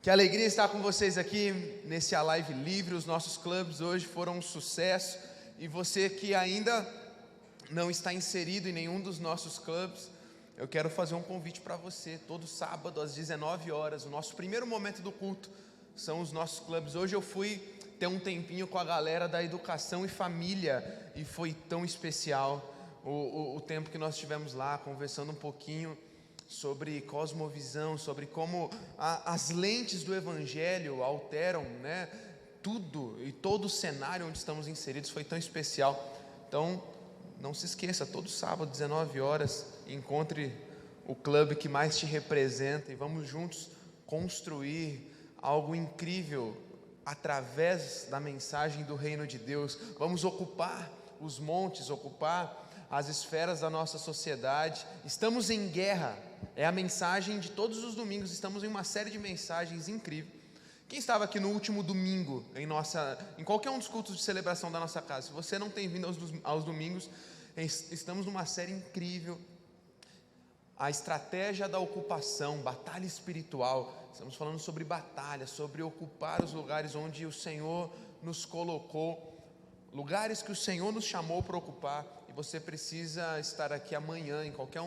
Que alegria estar com vocês aqui nesse Alive Livre. Os nossos clubes hoje foram um sucesso. E você que ainda não está inserido em nenhum dos nossos clubes, eu quero fazer um convite para você. Todo sábado às 19 horas, o nosso primeiro momento do culto são os nossos clubes. Hoje eu fui ter um tempinho com a galera da educação e família e foi tão especial o tempo que nós tivemos lá, conversando um pouquinho sobre cosmovisão, sobre como as lentes do Evangelho alteram, né, tudo e todo o cenário onde estamos inseridos. Foi tão especial. Então, não se esqueça, todo sábado, 19 horas, encontre o clube que mais te representa e vamos juntos construir algo incrível através da mensagem do reino de Deus. Vamos ocupar os montes, ocupar as esferas da nossa sociedade. Estamos em guerra, é a mensagem de todos os domingos. Estamos em uma série de mensagens incríveis. Quem estava aqui no último domingo em qualquer um dos cultos de celebração da nossa casa? Se você não tem vindo aos domingos, estamos numa série incrível, a estratégia da ocupação, batalha espiritual. Estamos falando sobre batalha, sobre ocupar os lugares onde o Senhor nos colocou, lugares que o Senhor nos chamou para ocupar. Você precisa estar aqui amanhã em qualquer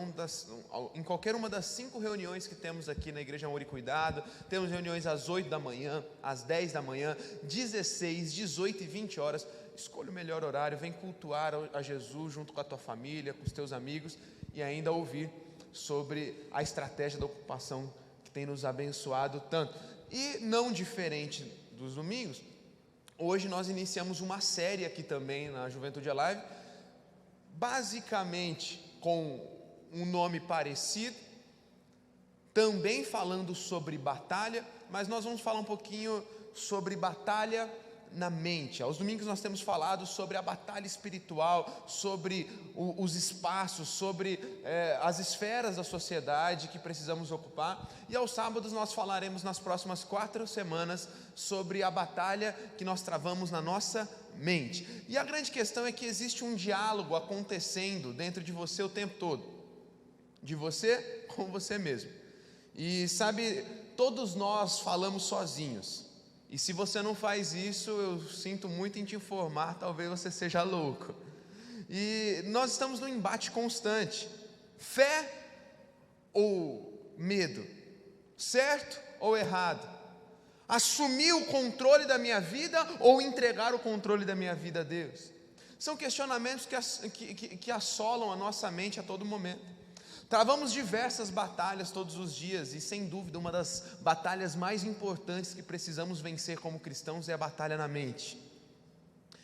uma das 5 reuniões que temos aqui na Igreja Amor e Cuidado. Temos reuniões às 8 da manhã, às 10 da manhã, 16, 18 e 20 horas. Escolha o melhor horário, vem cultuar a Jesus junto com a tua família, com os teus amigos e ainda ouvir sobre a estratégia da ocupação que tem nos abençoado tanto. E não diferente dos domingos, hoje nós iniciamos uma série aqui também na Juventude Alive, basicamente com um nome parecido, também falando sobre batalha, mas nós vamos falar um pouquinho sobre batalha na mente. Aos domingos nós temos falado sobre a batalha espiritual, sobre os espaços, sobre as esferas da sociedade que precisamos ocupar, e aos sábados nós falaremos nas próximas 4 semanas sobre a batalha que nós travamos na nossa mente. E a grande questão é que existe um diálogo acontecendo dentro de você o tempo todo, de você com você mesmo. E sabe, todos nós falamos sozinhos. E se você não faz isso, eu sinto muito em te informar, talvez você seja louco. E nós estamos num embate constante: fé ou medo, certo ou errado, assumir o controle da minha vida ou entregar o controle da minha vida a Deus. São questionamentos que assolam a nossa mente a todo momento. Travamos diversas batalhas todos os dias e, sem dúvida, uma das batalhas mais importantes que precisamos vencer como cristãos é a batalha na mente.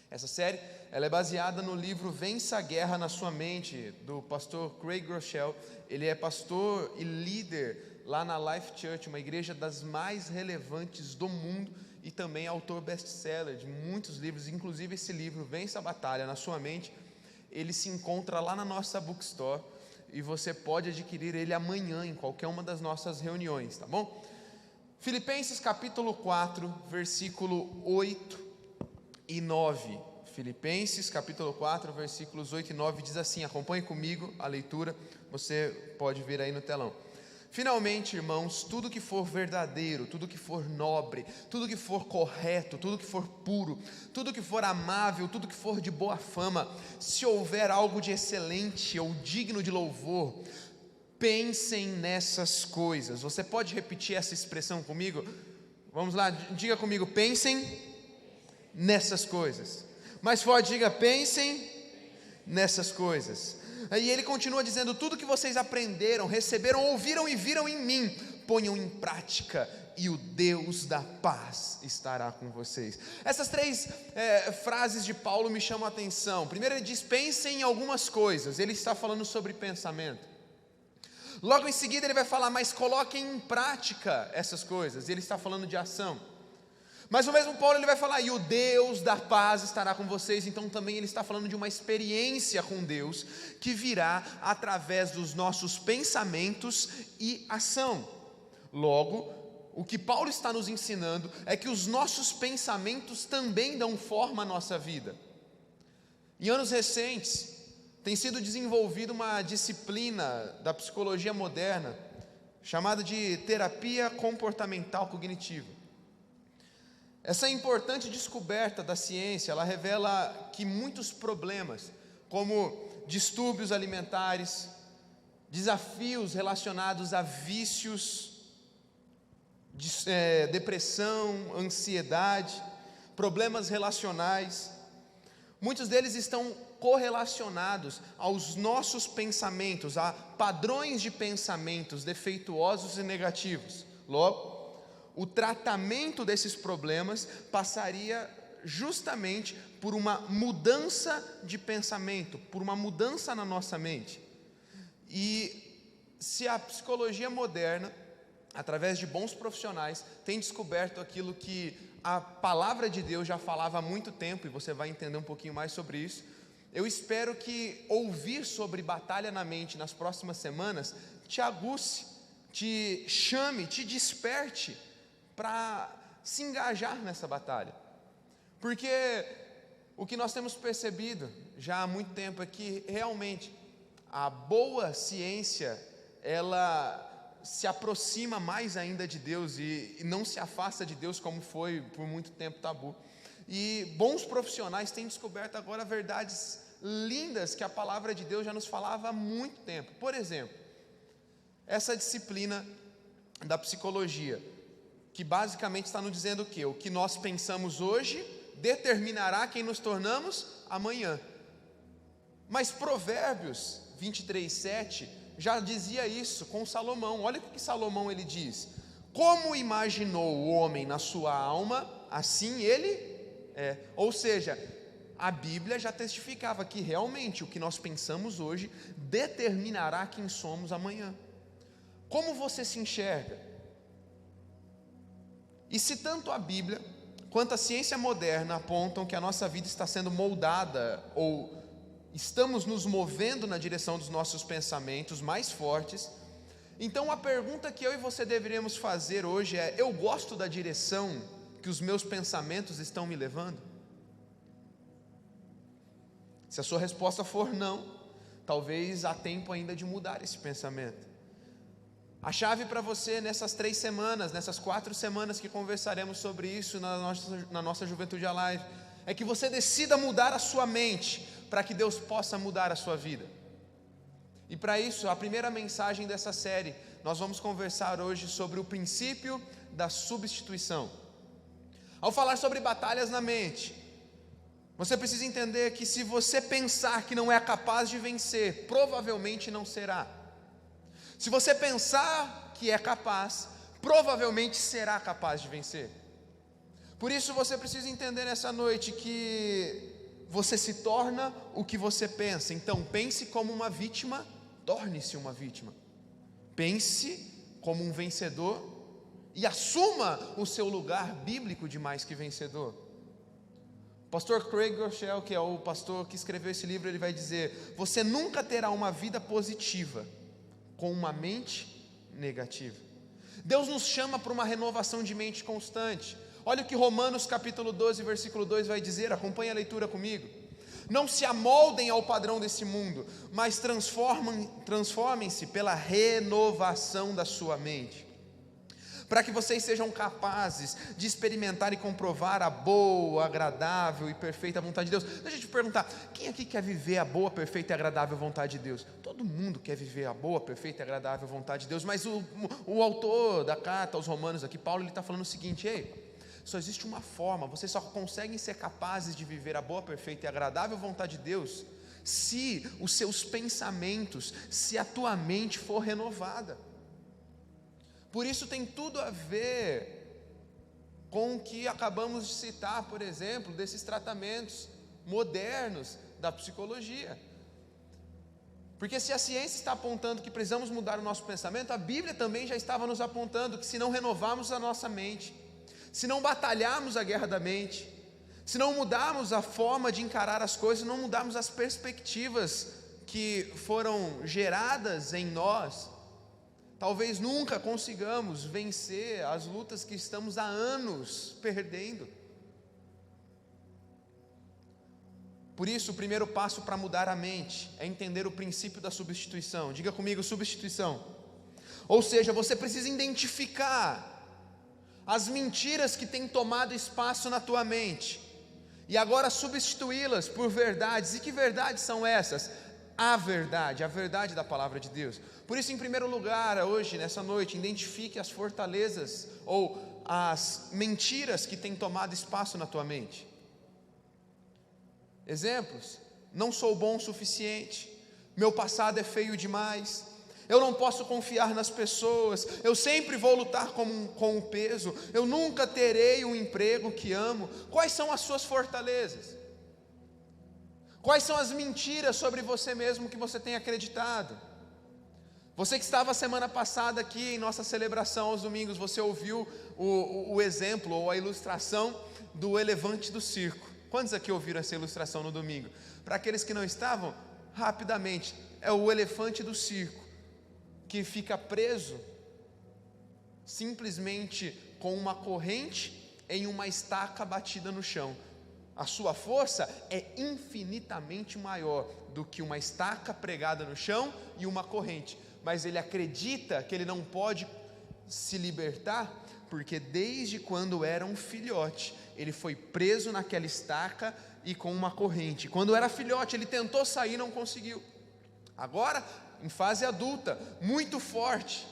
Essa série ela é baseada no livro Vença a Guerra na Sua Mente, do pastor Craig Groeschel. Ele é pastor e líder lá na Life Church, uma igreja das mais relevantes do mundo, e também autor best-seller de muitos livros, inclusive esse livro, Vença a Batalha na Sua Mente. Ele se encontra lá na nossa bookstore, e você pode adquirir ele amanhã em qualquer uma das nossas reuniões, tá bom? Filipenses capítulo 4, versículo 8 e 9. Filipenses capítulo 4, versículos 8 e 9 diz assim, acompanhe comigo a leitura, você pode ver aí no telão. Finalmente, irmãos, tudo que for verdadeiro, tudo que for nobre, tudo que for correto, tudo que for puro, tudo que for amável, tudo que for de boa fama, se houver algo de excelente ou digno de louvor, pensem nessas coisas. Você pode repetir essa expressão comigo? Vamos lá, diga comigo, pensem nessas coisas. Mais forte, diga, pensem nessas coisas. E ele continua dizendo, tudo que vocês aprenderam, receberam, ouviram e viram em mim, ponham em prática, e o Deus da paz estará com vocês. Essas 3 frases de Paulo me chamam a atenção. Primeiro ele diz, pensem em algumas coisas. Ele está falando sobre pensamento. Logo em seguida ele vai falar, mas coloquem em prática essas coisas. Ele está falando de ação. Mas o mesmo Paulo ele vai falar, e o Deus da paz estará com vocês. Então também ele está falando de uma experiência com Deus, que virá através dos nossos pensamentos e ação. Logo, o que Paulo está nos ensinando é que os nossos pensamentos também dão forma à nossa vida. Em anos recentes, tem sido desenvolvida uma disciplina da psicologia moderna, chamada de terapia comportamental cognitiva. Essa importante descoberta da ciência, ela revela que muitos problemas, como distúrbios alimentares, desafios relacionados a vícios, depressão, ansiedade, problemas relacionais, muitos deles estão correlacionados aos nossos pensamentos, a padrões de pensamentos defeituosos e negativos. Logo, o tratamento desses problemas passaria justamente por uma mudança de pensamento, por uma mudança na nossa mente. E se a psicologia moderna, através de bons profissionais, tem descoberto aquilo que a palavra de Deus já falava há muito tempo, e você vai entender um pouquinho mais sobre isso, eu espero que ouvir sobre batalha na mente nas próximas semanas te aguce, te chame, te desperte para se engajar nessa batalha. Porque o que nós temos percebido já há muito tempo é que realmente a boa ciência, ela se aproxima mais ainda de Deus e não se afasta de Deus como foi por muito tempo tabu. E bons profissionais têm descoberto agora verdades lindas que a palavra de Deus já nos falava há muito tempo. Por exemplo, essa disciplina da psicologia, que basicamente está nos dizendo o quê? O que nós pensamos hoje determinará quem nos tornamos amanhã. Mas Provérbios 23:7 já dizia isso com Salomão. Olha o que Salomão ele diz: como imaginou o homem na sua alma, assim ele é. Ou seja, a Bíblia já testificava que realmente o que nós pensamos hoje determinará quem somos amanhã. Como você se enxerga? E se tanto a Bíblia quanto a ciência moderna apontam que a nossa vida está sendo moldada, ou estamos nos movendo na direção dos nossos pensamentos mais fortes, então a pergunta que eu e você deveríamos fazer hoje é: eu gosto da direção que os meus pensamentos estão me levando? Se a sua resposta for não, talvez há tempo ainda de mudar esse pensamento. A chave para você nessas 3 semanas, nessas 4 semanas que conversaremos sobre isso na nossa Juventude Alive, é que você decida mudar a sua mente, para que Deus possa mudar a sua vida. E para isso, a primeira mensagem dessa série, nós vamos conversar hoje sobre o princípio da substituição. Ao falar sobre batalhas na mente, você precisa entender que se você pensar que não é capaz de vencer, provavelmente não será. Se você pensar que é capaz, provavelmente será capaz de vencer. Por isso você precisa entender nessa noite que você se torna o que você pensa. Então pense como uma vítima, torne-se uma vítima. Pense como um vencedor e assuma o seu lugar bíblico de mais que vencedor. O pastor Craig Groeschel, que é o pastor que escreveu esse livro, ele vai dizer: você nunca terá uma vida positiva com uma mente negativa. Deus nos chama para uma renovação de mente constante. Olha o que Romanos capítulo 12, versículo 2 vai dizer, acompanhe a leitura comigo. Não se amoldem ao padrão desse mundo, mas transformem-se pela renovação da sua mente, para que vocês sejam capazes de experimentar e comprovar a boa, agradável e perfeita vontade de Deus. Deixa eu te perguntar, quem aqui quer viver a boa, perfeita e agradável vontade de Deus? Todo mundo quer viver a boa, perfeita e agradável vontade de Deus, mas o autor da carta aos Romanos aqui, Paulo, ele está falando o seguinte: ei, só existe uma forma, vocês só conseguem ser capazes de viver a boa, perfeita e agradável vontade de Deus se os seus pensamentos, se a tua mente for renovada. Por isso tem tudo a ver com o que acabamos de citar, por exemplo, desses tratamentos modernos da psicologia. Porque se a ciência está apontando que precisamos mudar o nosso pensamento, a Bíblia também já estava nos apontando que se não renovarmos a nossa mente, se não batalharmos a guerra da mente, se não mudarmos a forma de encarar as coisas, não mudarmos as perspectivas que foram geradas em nós, talvez nunca consigamos vencer as lutas que estamos há anos perdendo. Por isso, o primeiro passo para mudar a mente é entender o princípio da substituição. Diga comigo: substituição. Ou seja, você precisa identificar as mentiras que têm tomado espaço na tua mente, e agora substituí-las por verdades. E que verdades são essas? A verdade da palavra de Deus. Por isso, em primeiro lugar, hoje, nessa noite, identifique as fortalezas ou as mentiras que têm tomado espaço na tua mente. Exemplos: não sou bom o suficiente, meu passado é feio demais, eu não posso confiar nas pessoas, eu sempre vou lutar com o peso, eu nunca terei um emprego que amo. Quais são as suas fortalezas? Quais são as mentiras sobre você mesmo que você tem acreditado? Você que estava semana passada aqui em nossa celebração aos domingos, você ouviu o exemplo ou a ilustração do elefante do circo. Quantos aqui ouviram essa ilustração no domingo? Para aqueles que não estavam, rapidamente, é o elefante do circo, que fica preso simplesmente com uma corrente em uma estaca batida no chão. A sua força é infinitamente maior do que uma estaca pregada no chão e uma corrente, mas ele acredita que ele não pode se libertar, porque desde quando era um filhote, ele foi preso naquela estaca e com uma corrente. Quando era filhote, ele tentou sair, não conseguiu. Agora, em fase adulta, muito forte,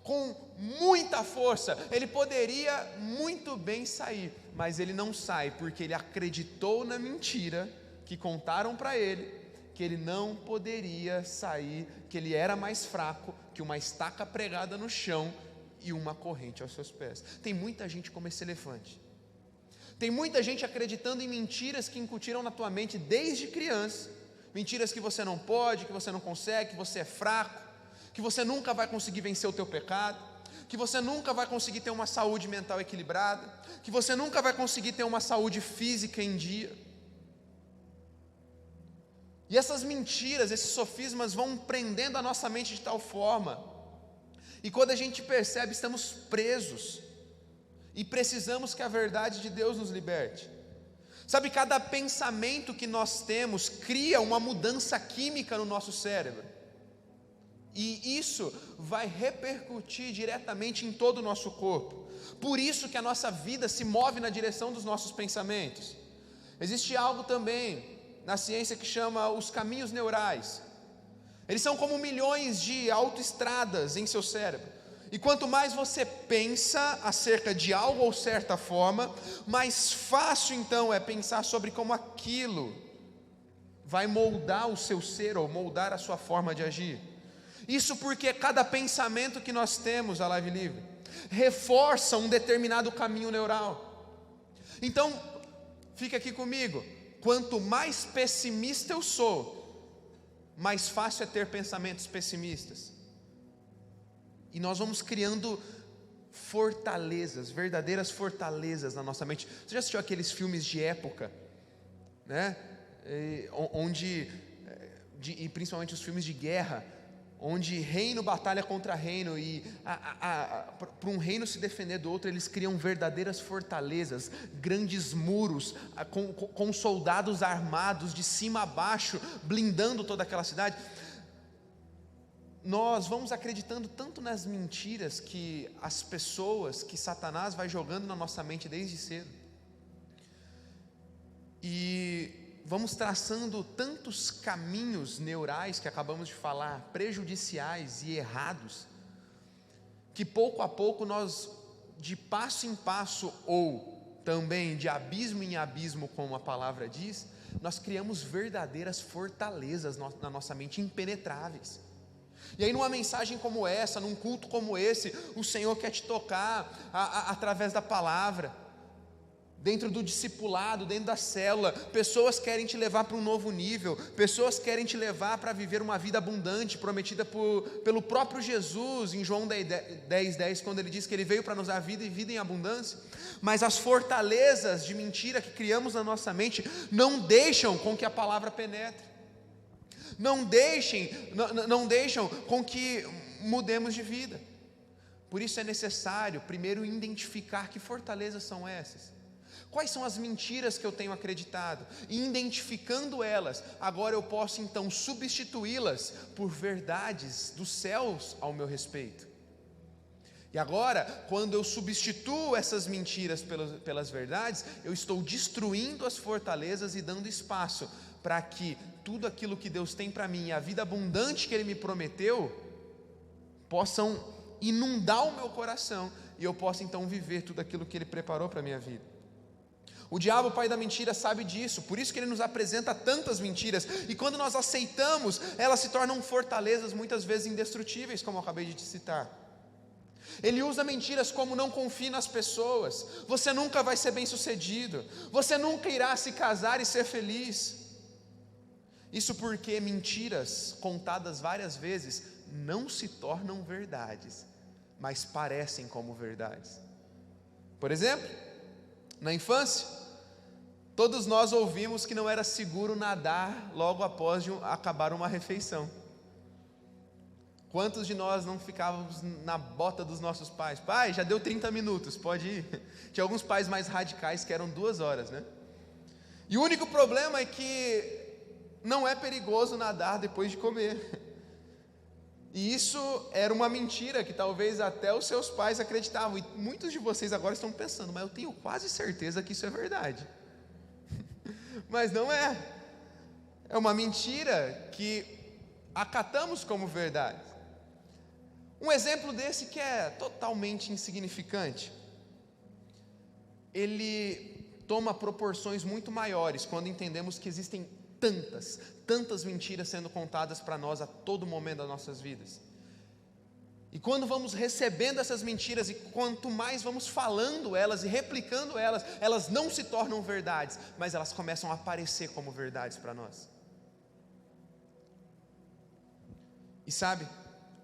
com muita força, ele poderia muito bem sair, mas ele não sai, porque ele acreditou na mentira que contaram para ele, que ele não poderia sair, que ele era mais fraco que uma estaca pregada no chão e uma corrente aos seus pés. Tem muita gente como esse elefante. Tem muita gente acreditando em mentiras que incutiram na tua mente desde criança. Mentiras que você não pode, que você não consegue, que você é fraco, que você nunca vai conseguir vencer o teu pecado, que você nunca vai conseguir ter uma saúde mental equilibrada, que você nunca vai conseguir ter uma saúde física em dia. E essas mentiras, esses sofismas vão prendendo a nossa mente de tal forma, e quando a gente percebe, estamos presos, e precisamos que a verdade de Deus nos liberte. Sabe, cada pensamento que nós temos cria uma mudança química no nosso cérebro, e isso vai repercutir diretamente em todo o nosso corpo. Por isso que a nossa vida se move na direção dos nossos pensamentos. Existe algo também na ciência que chama os caminhos neurais. Eles são como milhões de autoestradas em seu cérebro. E quanto mais você pensa acerca de algo ou certa forma, mais fácil então é pensar sobre como aquilo vai moldar o seu ser ou moldar a sua forma de agir. Isso porque cada pensamento que nós temos, a Live Livre, reforça um determinado caminho neural. Então, fica aqui comigo, quanto mais pessimista eu sou, mais fácil é ter pensamentos pessimistas. E nós vamos criando fortalezas, verdadeiras fortalezas na nossa mente. Você já assistiu aqueles filmes de época, né? E principalmente os filmes de guerra, onde reino batalha contra reino, e para um reino se defender do outro, eles criam verdadeiras fortalezas, grandes muros, com soldados armados de cima a baixo, blindando toda aquela cidade. Nós vamos acreditando tanto nas mentiras que as pessoas, que Satanás vai jogando na nossa mente desde cedo, e vamos traçando tantos caminhos neurais que acabamos de falar, prejudiciais e errados, que pouco a pouco nós, de passo em passo, ou também de abismo em abismo, como a palavra diz, nós criamos verdadeiras fortalezas na nossa mente, impenetráveis. E aí, numa mensagem como essa, num culto como esse, o Senhor quer te tocar através da palavra, dentro do discipulado, dentro da célula. Pessoas querem te levar para um novo nível, pessoas querem te levar para viver uma vida abundante, prometida pelo próprio Jesus, em João 10:10, quando ele diz que ele veio para nos dar vida e vida em abundância. Mas as fortalezas de mentira que criamos na nossa mente não deixam com que a palavra penetre, não deixam com que mudemos de vida. Por isso é necessário primeiro identificar que fortalezas são essas, quais são as mentiras que eu tenho acreditado, e identificando elas, agora eu posso então substituí-las por verdades dos céus ao meu respeito. E agora, quando eu substituo essas mentiras pelas verdades, eu estou destruindo as fortalezas e dando espaço para que tudo aquilo que Deus tem para mim, a vida abundante que Ele me prometeu, possam inundar o meu coração, e eu possa então viver tudo aquilo que Ele preparou para a minha vida. O diabo, o pai da mentira, sabe disso, por isso que ele nos apresenta tantas mentiras, e quando nós aceitamos, elas se tornam fortalezas muitas vezes indestrutíveis, como eu acabei de te citar. Ele usa mentiras como: não confie nas pessoas, você nunca vai ser bem sucedido, você nunca irá se casar e ser feliz. Isso porque mentiras contadas várias vezes não se tornam verdades, mas parecem como verdades. Por exemplo, na infância, todos nós ouvimos que não era seguro nadar logo após acabar uma refeição. Quantos de nós não ficávamos na bota dos nossos pais? Pai, já deu 30 minutos, pode ir. Tinha alguns pais mais radicais que eram 2 horas, né? E o único problema é que não é perigoso nadar depois de comer. E isso era uma mentira que talvez até os seus pais acreditavam. E muitos de vocês agora estão pensando: mas eu tenho quase certeza que isso é verdade. Mas não é. É uma mentira que acatamos como verdade. Um exemplo desse que é totalmente insignificante, ele toma proporções muito maiores quando entendemos que existem tantas mentiras sendo contadas para nós a todo momento das nossas vidas. E quando vamos recebendo essas mentiras, e quanto mais vamos falando elas e replicando elas, elas não se tornam verdades, mas elas começam a aparecer como verdades para nós. E sabe,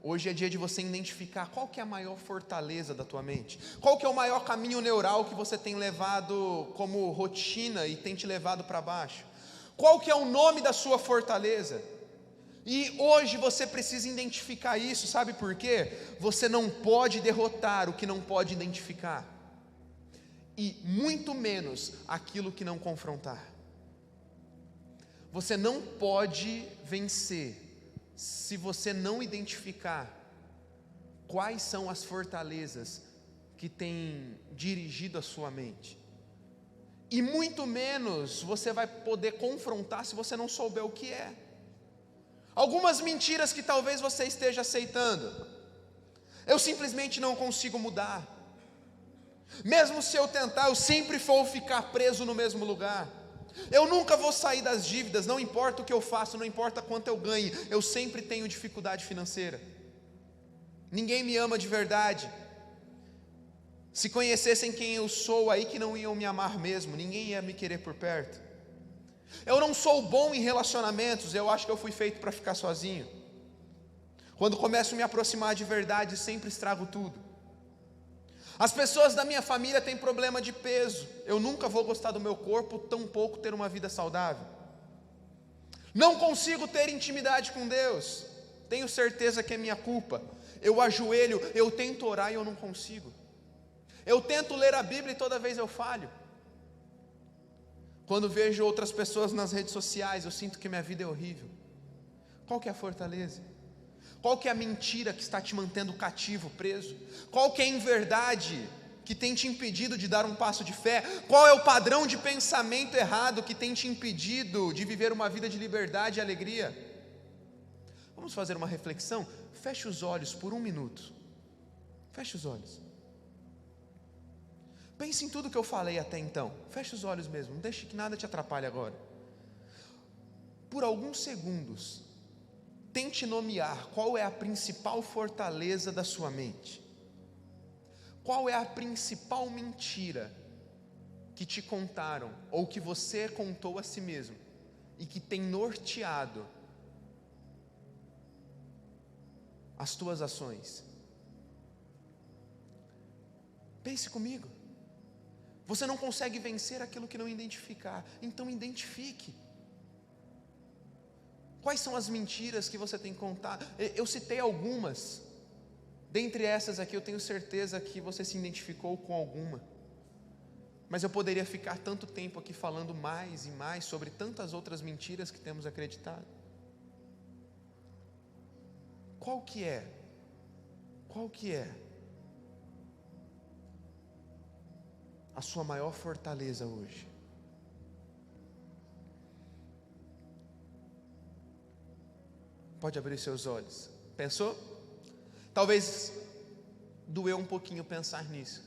hoje é dia de você identificar qual que é a maior fortaleza da tua mente, qual que é o maior caminho neural que você tem levado como rotina e tem te levado para baixo, qual que é o nome da sua fortaleza. E hoje você precisa identificar isso, sabe por quê? Você não pode derrotar o que não pode identificar, e muito menos aquilo que não confrontar. Você não pode vencer se você não identificar quais são as fortalezas que têm dirigido a sua mente. E muito menos você vai poder confrontar se você não souber o que é. Algumas mentiras que talvez você esteja aceitando: eu simplesmente não consigo mudar. Mesmo se eu tentar, eu sempre vou ficar preso no mesmo lugar. Eu nunca vou sair das dívidas, não importa o que eu faço, não importa quanto eu ganhe, eu sempre tenho dificuldade financeira. Ninguém me ama de verdade. Se conhecessem quem eu sou, aí que não iam me amar mesmo, ninguém ia me querer por perto. Eu não sou bom em relacionamentos, eu acho que eu fui feito para ficar sozinho. Quando começo a me aproximar de verdade, sempre estrago tudo. As pessoas da minha família têm problema de peso, eu nunca vou gostar do meu corpo, tampouco ter uma vida saudável. Não consigo ter intimidade com Deus, tenho certeza que é minha culpa. Eu ajoelho, eu tento orar e eu não consigo. Eu tento ler a Bíblia e toda vez eu falho. Quando vejo outras pessoas nas redes sociais, eu sinto que minha vida é horrível. Qual que é a fortaleza? Qual que é a mentira que está te mantendo cativo, preso? Qual que é a inverdade que tem te impedido de dar um passo de fé? Qual é o padrão de pensamento errado que tem te impedido de viver uma vida de liberdade e alegria? Vamos fazer uma reflexão? Feche os olhos por 1 minuto. Feche os olhos. Pense em tudo que eu falei até então. Feche os olhos mesmo, não deixe que nada te atrapalhe agora. Por alguns segundos, tente nomear qual é a principal fortaleza da sua mente. Qual é a principal mentira que te contaram, ou que você contou a si mesmo, e que tem norteado as tuas ações? Pense comigo. Você não consegue vencer aquilo que não identificar, então identifique. Quais são as mentiras que você tem contado? Eu citei algumas. Dentre essas aqui, eu tenho certeza que você se identificou com alguma. Mas eu poderia ficar tanto tempo aqui falando mais e mais sobre tantas outras mentiras que temos acreditado. Qual que é? Qual que é a sua maior fortaleza hoje? Pode abrir seus olhos. Pensou? Talvez doeu um pouquinho pensar nisso.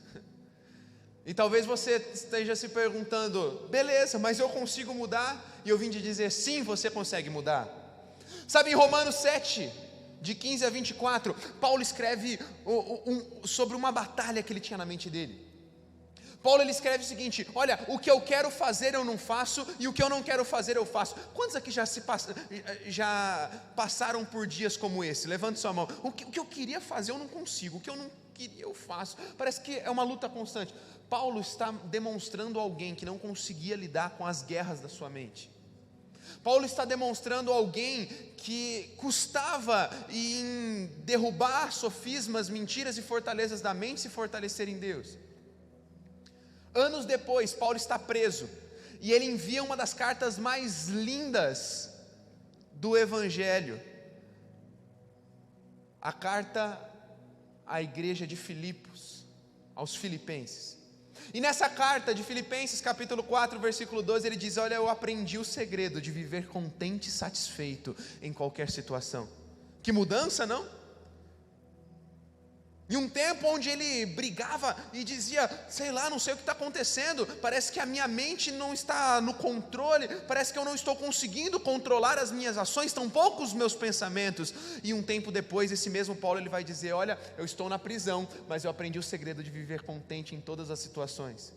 E talvez você esteja se perguntando: beleza, mas eu consigo mudar? E eu vim te dizer: sim, você consegue mudar. Sabe, em Romanos 7, de 15 a 24, Paulo escreve sobre uma batalha que ele tinha na mente dele. Paulo, ele escreve o seguinte: olha, o que eu quero fazer eu não faço, e o que eu não quero fazer eu faço. Quantos aqui já passaram por dias como esse? Levante sua mão. O que eu queria fazer eu não consigo, o que eu não queria eu faço. Parece que é uma luta constante. Paulo está demonstrando alguém que não conseguia lidar com as guerras da sua mente. Paulo está demonstrando alguém que custava em derrubar sofismas, mentiras e fortalezas da mente, se fortalecer em Deus. Anos depois, Paulo está preso, e ele envia uma das cartas mais lindas do Evangelho, a carta à igreja de Filipos, aos filipenses. E nessa carta de Filipenses, capítulo 4, versículo 12, ele diz: olha, eu aprendi o segredo de viver contente e satisfeito em qualquer situação. Que mudança, não? Em um tempo onde ele brigava e dizia: sei lá, não sei o que está acontecendo, parece que a minha mente não está no controle, parece que eu não estou conseguindo controlar as minhas ações, tampouco os meus pensamentos. E um tempo depois, esse mesmo Paulo, ele vai dizer: olha, eu estou na prisão, mas eu aprendi o segredo de viver contente em todas as situações.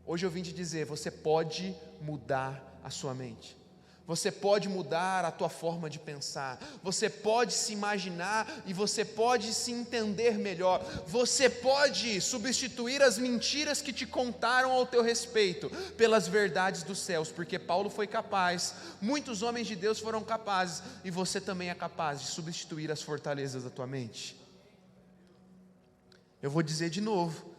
Hoje eu vim te dizer: você pode mudar a sua mente. Você pode mudar a tua forma de pensar, você pode se imaginar e você pode se entender melhor, você pode substituir as mentiras que te contaram ao teu respeito pelas verdades dos céus, porque Paulo foi capaz, muitos homens de Deus foram capazes, e você também é capaz de substituir as fortalezas da tua mente. Eu vou dizer de novo,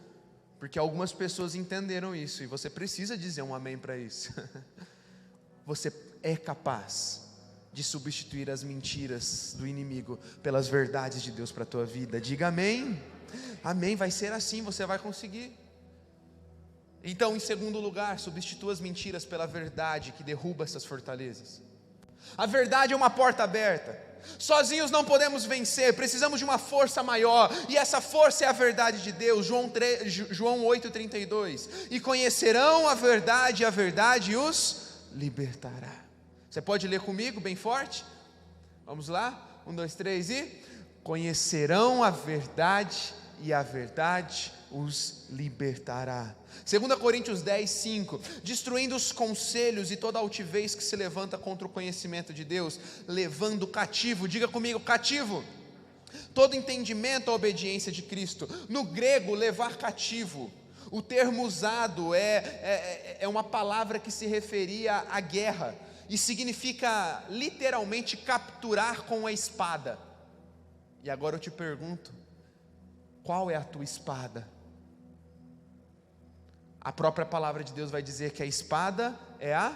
porque algumas pessoas entenderam isso, e você precisa dizer um amém para isso. Você é capaz de substituir as mentiras do inimigo pelas verdades de Deus para a tua vida. Diga amém. Amém, vai ser assim, você vai conseguir. Então, em segundo lugar, substitua as mentiras pela verdade que derruba essas fortalezas. A verdade é uma porta aberta. Sozinhos não podemos vencer, precisamos de uma força maior, e essa força é a verdade de Deus. João 8,32. E conhecerão a verdade, e a verdade os libertará. Você pode ler comigo bem forte? Vamos lá? 1, 2, 3 e... conhecerão a verdade, e a verdade os libertará. 2 Coríntios 10, 5. Destruindo os conselhos e toda altivez que se levanta contra o conhecimento de Deus, levando cativo, diga comigo, cativo, todo entendimento à obediência de Cristo. No grego, levar cativo, o termo usado é uma palavra que se referia à guerra, e significa literalmente capturar com a espada. E agora eu te pergunto: qual é a tua espada? A própria palavra de Deus vai dizer que a espada é a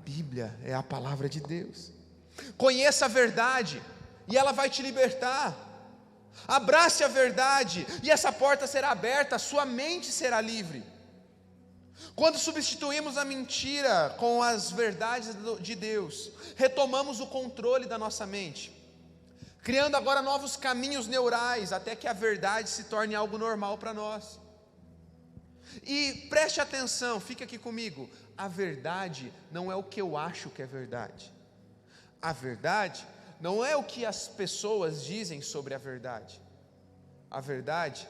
Bíblia, é a palavra de Deus. Conheça a verdade, e ela vai te libertar. Abrace a verdade, e essa porta será aberta, a sua mente será livre. Quando substituímos a mentira com as verdades de Deus, retomamos o controle da nossa mente, criando agora novos caminhos neurais, até que a verdade se torne algo normal para nós. E preste atenção, fica aqui comigo: a verdade não é o que eu acho que é verdade. A verdade não é o que as pessoas dizem sobre a verdade. A verdade,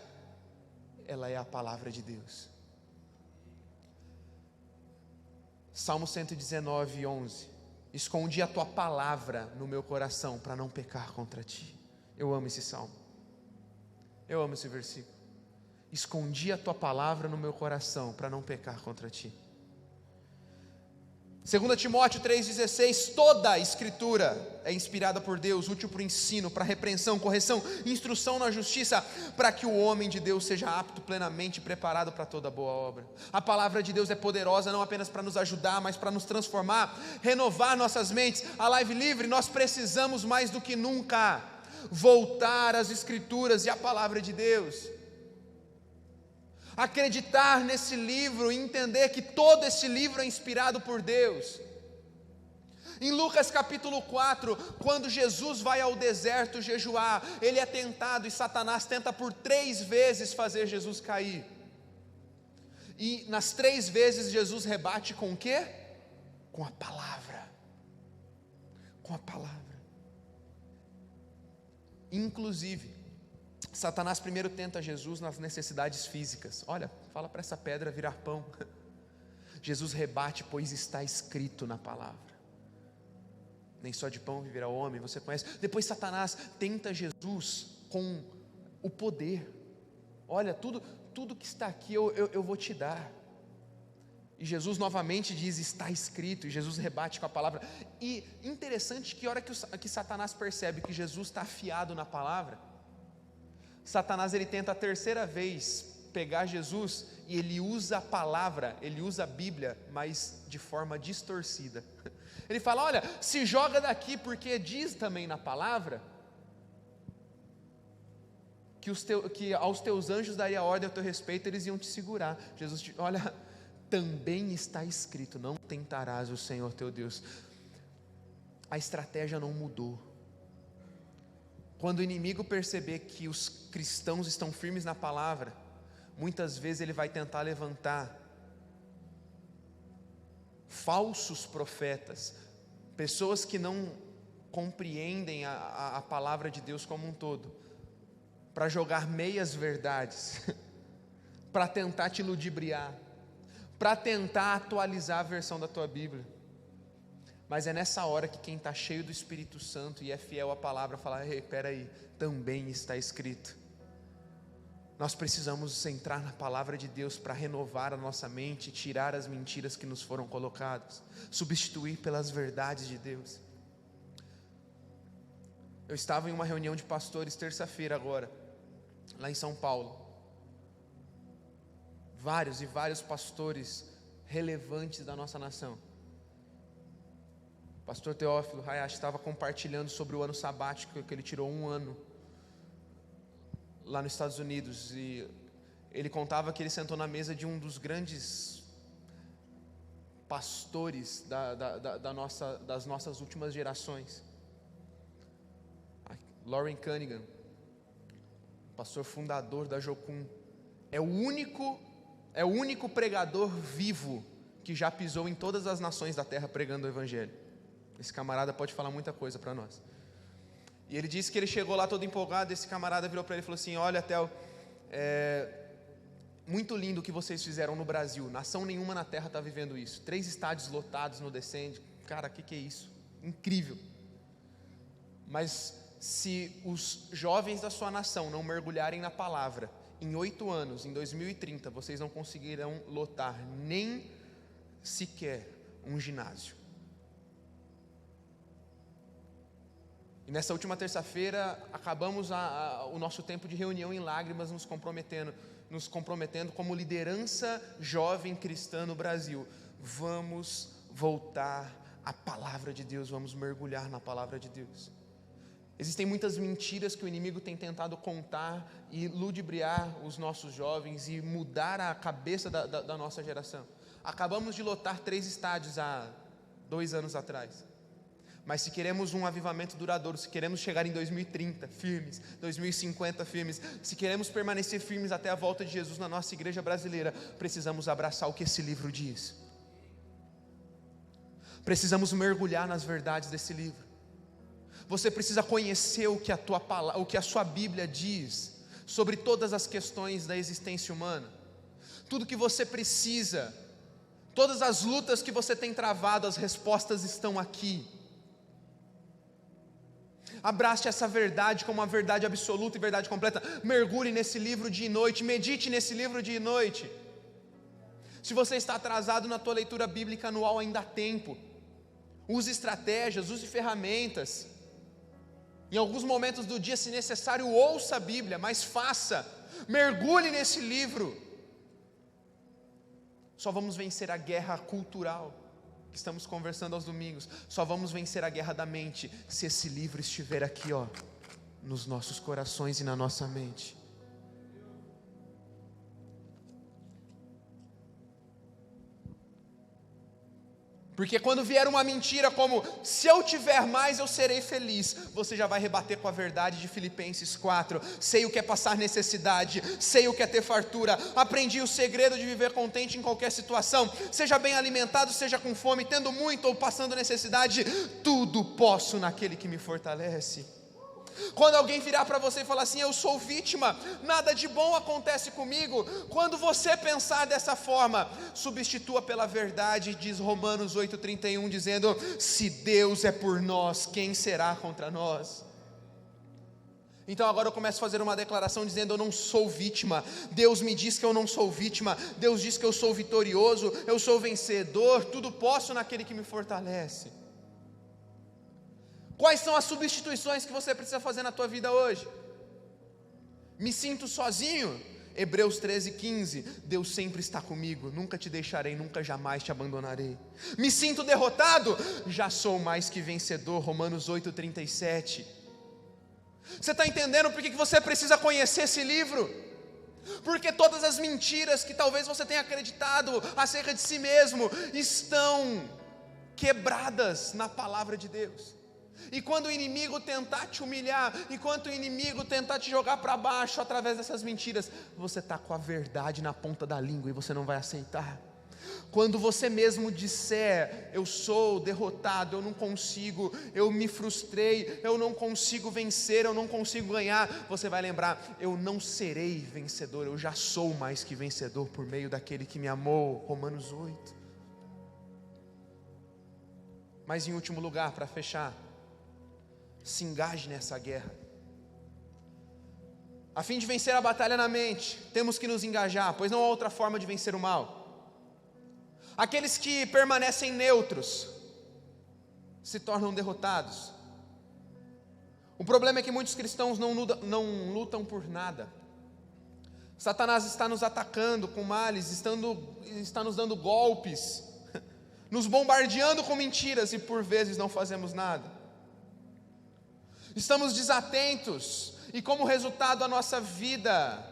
ela é a palavra de Deus. Salmo 119, 11. Escondi a tua palavra no meu coração para não pecar contra ti. Eu amo esse salmo. Eu amo esse versículo. Escondi a tua palavra no meu coração para não pecar contra ti. 2 Timóteo 3,16. Toda a escritura é inspirada por Deus, útil para o ensino, para a repreensão, correção, instrução na justiça, para que o homem de Deus seja apto, plenamente preparado para toda boa obra. A palavra de Deus é poderosa, não apenas para nos ajudar, mas para nos transformar, renovar nossas mentes. A Live Livre, nós precisamos mais do que nunca voltar às escrituras e à palavra de Deus. acreditar nesse livro e entender que todo esse livro é inspirado por Deus. Em Lucas capítulo 4, quando Jesus vai ao deserto jejuar, ele é tentado e Satanás tenta por 3 vezes fazer Jesus cair. E nas 3 vezes Jesus rebate com o quê? Com a palavra. Com a palavra. Inclusive, Satanás primeiro tenta Jesus nas necessidades físicas. Olha, fala para essa pedra virar pão. Jesus rebate, pois está escrito na palavra. Nem só de pão viverá o homem, você conhece. Depois Satanás tenta Jesus com o poder. Olha, tudo que está aqui eu vou te dar. E Jesus novamente diz, está escrito, e Jesus rebate com a palavra. E interessante que a hora que Satanás percebe que Jesus está afiado na palavra, Satanás ele tenta a 3ª vez pegar Jesus, e ele usa a palavra, ele usa a Bíblia, mas de forma distorcida. Ele fala, olha, se joga daqui, porque diz também na palavra, que aos teus anjos daria ordem a teu respeito, eles iam te segurar. Jesus, olha, também está escrito, não tentarás o Senhor teu Deus. A estratégia não mudou. Quando o inimigo perceber que os cristãos estão firmes na palavra, muitas vezes ele vai tentar levantar falsos profetas, pessoas que não compreendem a palavra de Deus como um todo, para jogar meias verdades, para tentar te ludibriar, para tentar atualizar a versão da tua Bíblia. Mas é nessa hora que quem está cheio do Espírito Santo e é fiel à palavra, fala, ei, peraí, também está escrito. Nós precisamos entrar na palavra de Deus para renovar a nossa mente, tirar as mentiras que nos foram colocadas, substituir pelas verdades de Deus. Eu estava em uma reunião de pastores terça-feira agora, lá em São Paulo. Vários e vários pastores relevantes da nossa nação. O pastor Teófilo Hayashi estava compartilhando sobre o ano sabático, que ele tirou 1 ano lá nos Estados Unidos, e ele contava que ele sentou na mesa de um dos grandes pastores das nossas últimas gerações, Loren Cunningham, pastor fundador da Jocum. É o único pregador vivo que já pisou em todas as nações da terra pregando o Evangelho. Esse camarada pode falar muita coisa para nós. E ele disse que ele chegou lá todo empolgado. Esse camarada virou para ele e falou assim, olha, Theo, muito lindo o que vocês fizeram no Brasil, nação nenhuma na terra está vivendo isso, 3 estádios lotados no Descende, cara, o que é isso? Incrível. Mas se os jovens da sua nação não mergulharem na palavra, em 8 anos, em 2030, vocês não conseguirão lotar nem sequer um ginásio. E nessa última terça-feira, acabamos o nosso tempo de reunião em lágrimas, nos comprometendo como liderança jovem cristã no Brasil. Vamos voltar à palavra de Deus, vamos mergulhar na palavra de Deus. Existem muitas mentiras que o inimigo tem tentado contar e ludibriar os nossos jovens e mudar a cabeça da nossa geração. Acabamos de lotar 3 estádios há 2 anos atrás. Mas se queremos um avivamento duradouro, se queremos chegar em 2030 firmes, 2050 firmes, se queremos permanecer firmes até a volta de Jesus na nossa igreja brasileira, precisamos abraçar o que esse livro diz. Precisamos mergulhar nas verdades desse livro. Você precisa conhecer o que a sua Bíblia diz sobre todas as questões da existência humana. Tudo que você precisa, todas as lutas que você tem travado, as respostas estão aqui. Abrace essa verdade como uma verdade absoluta e verdade completa. Mergulhe nesse livro dia e noite, medite nesse livro dia e noite. Se você está atrasado na tua leitura bíblica anual, ainda há tempo. Use estratégias, use ferramentas. Em alguns momentos do dia, se necessário, ouça a Bíblia, mas faça, mergulhe nesse livro. Só vamos vencer a guerra cultural que estamos conversando aos domingos. Só vamos vencer a guerra da mente se esse livro estiver aqui, nos nossos corações e na nossa mente. Porque quando vier uma mentira como, se eu tiver mais eu serei feliz, você já vai rebater com a verdade de Filipenses 4, sei o que é passar necessidade, sei o que é ter fartura, aprendi o segredo de viver contente em qualquer situação, seja bem alimentado, seja com fome, tendo muito ou passando necessidade, tudo posso naquele que me fortalece. Quando alguém virar para você e falar assim, eu sou vítima, nada de bom acontece comigo, quando você pensar dessa forma, substitua pela verdade, diz Romanos 8,31, dizendo, se Deus é por nós, quem será contra nós? Então agora eu começo a fazer uma declaração dizendo, eu não sou vítima, Deus me diz que eu não sou vítima, Deus diz que eu sou vitorioso, eu sou vencedor, tudo posso naquele que me fortalece. Quais são as substituições que você precisa fazer na tua vida hoje? Me sinto sozinho? Hebreus 13,15, Deus sempre está comigo, nunca te deixarei, nunca jamais te abandonarei. Me sinto derrotado? Já sou mais que vencedor, Romanos 8,37. Você está entendendo por que você precisa conhecer esse livro? Porque todas as mentiras que talvez você tenha acreditado acerca de si mesmo, estão quebradas na palavra de Deus. E quando o inimigo tentar te humilhar, enquanto o inimigo tentar te jogar para baixo através dessas mentiras, você está com a verdade na ponta da língua e você não vai aceitar. Quando você mesmo disser, eu sou derrotado, eu não consigo, eu me frustrei, eu não consigo vencer, eu não consigo ganhar, você vai lembrar, eu não serei vencedor, eu já sou mais que vencedor por meio daquele que me amou, Romanos 8. Mas em último lugar, para fechar, se engaje nessa guerra. A fim de vencer a batalha na mente, temos que nos engajar, pois não há outra forma de vencer o mal. Aqueles que permanecem neutros se tornam derrotados. O problema é que muitos cristãos não lutam por nada. Satanás está nos atacando com males, está nos dando golpes, nos bombardeando com mentiras e por vezes não fazemos nada. Estamos desatentos e como resultado a nossa vida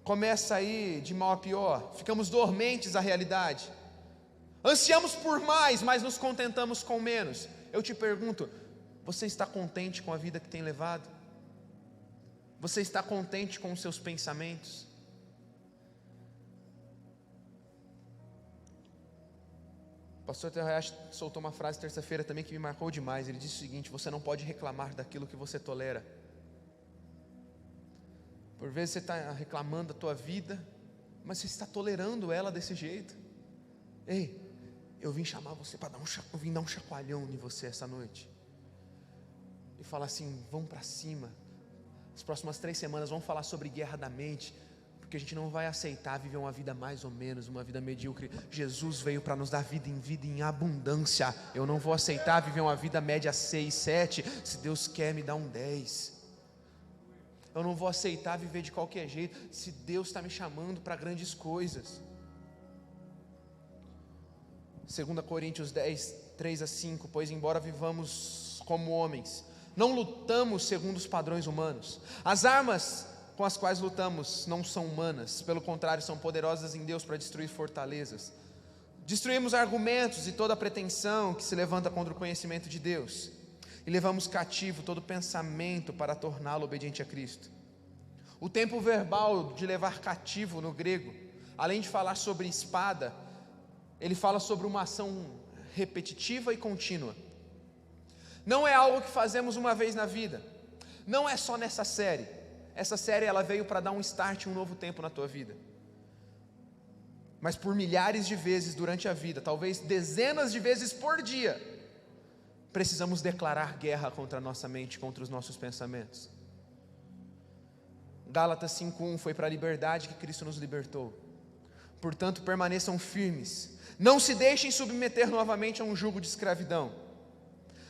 começa a ir de mal a pior, ficamos dormentes à realidade, ansiamos por mais, mas nos contentamos com menos. Eu te pergunto, você está contente com a vida que tem levado? Você está contente com os seus pensamentos? O pastor Terrayashi soltou uma frase terça-feira também que me marcou demais. Ele disse o seguinte: você não pode reclamar daquilo que você tolera. Por vezes você está reclamando da tua vida, mas você está tolerando ela desse jeito. Ei, eu vim chamar você para dar um chacoalhão em você essa noite e falar assim, vamos para cima. As próximas 3 semanas vamos falar sobre guerra da mente, porque a gente não vai aceitar viver uma vida mais ou menos, uma vida medíocre. Jesus veio para nos dar vida em abundância. Eu não vou aceitar viver uma vida média 6, 7, se Deus quer me dar um 10. Eu não vou aceitar viver de qualquer jeito, se Deus está me chamando para grandes coisas. 2 Coríntios 10, 3-5, pois embora vivamos como homens, não lutamos segundo os padrões humanos. As armas com as quais lutamos não são humanas, pelo contrário, são poderosas em Deus para destruir fortalezas. Destruímos argumentos e toda pretensão que se levanta contra o conhecimento de Deus, e levamos cativo todo pensamento para torná-lo obediente a Cristo. O tempo verbal de levar cativo no grego, além de falar sobre espada, ele fala sobre uma ação repetitiva e contínua. Não é algo que fazemos uma vez na vida, não é só nessa série. Essa série ela veio para dar um start, um novo tempo na tua vida. Mas por milhares de vezes durante a vida, talvez dezenas de vezes por dia, precisamos declarar guerra contra a nossa mente, contra os nossos pensamentos. Gálatas 5:1 foi para a liberdade que Cristo nos libertou. Portanto, permaneçam firmes, não se deixem submeter novamente a um jugo de escravidão.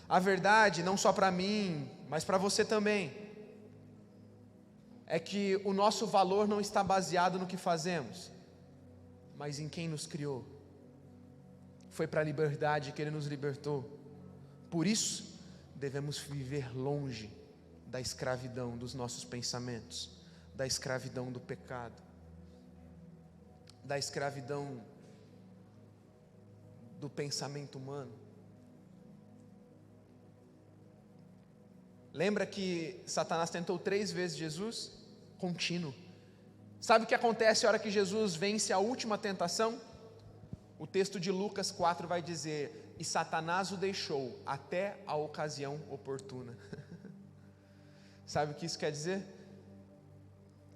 A verdade, não só para mim, mas para você também, é que o nosso valor não está baseado no que fazemos, mas em quem nos criou. Foi para a liberdade que Ele nos libertou. Por isso, devemos viver longe da escravidão dos nossos pensamentos, da escravidão do pecado, da escravidão do pensamento humano. Lembra que Satanás tentou 3 vezes Jesus? Contínuo. Sabe o que acontece a hora que Jesus vence a última tentação? O texto de Lucas 4 vai dizer: e Satanás o deixou até a ocasião oportuna. Sabe o que isso quer dizer?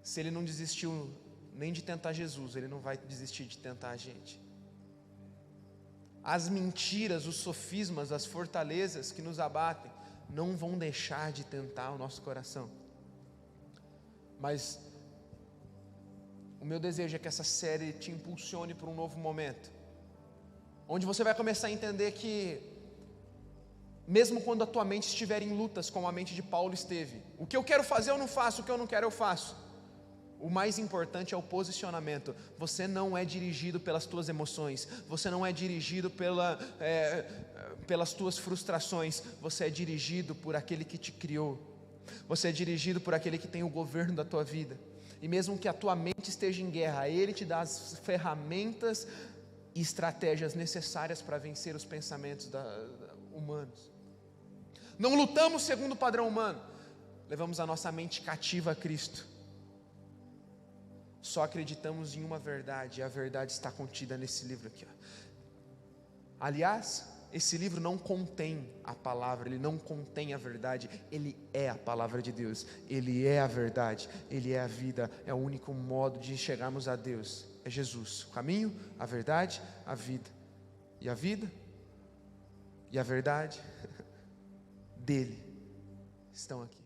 Se ele não desistiu nem de tentar Jesus, ele não vai desistir de tentar a gente. As mentiras, os sofismas, as fortalezas que nos abatem não vão deixar de tentar o nosso coração. Mas o meu desejo é que essa série te impulsione para um novo momento, onde você vai começar a entender que, mesmo quando a tua mente estiver em lutas, como a mente de Paulo esteve, o que eu quero fazer eu não faço, o que eu não quero eu faço. O mais importante é o posicionamento. Você não é dirigido pelas tuas emoções, você não é dirigido pelas tuas frustrações, você é dirigido por aquele que te criou, você é dirigido por aquele que tem o governo da tua vida. E mesmo que a tua mente esteja em guerra, Ele te dá as ferramentas e estratégias necessárias para vencer os pensamentos humanos. Não lutamos segundo o padrão humano, levamos a nossa mente cativa a Cristo. Só acreditamos em uma verdade, e a verdade está contida nesse livro aqui. Aliás, esse livro não contém a palavra, ele não contém a verdade, ele é a palavra de Deus, ele é a verdade, ele é a vida, é o único modo de chegarmos a Deus, é Jesus, o caminho, a verdade, a vida. E a vida e a verdade dele estão aqui.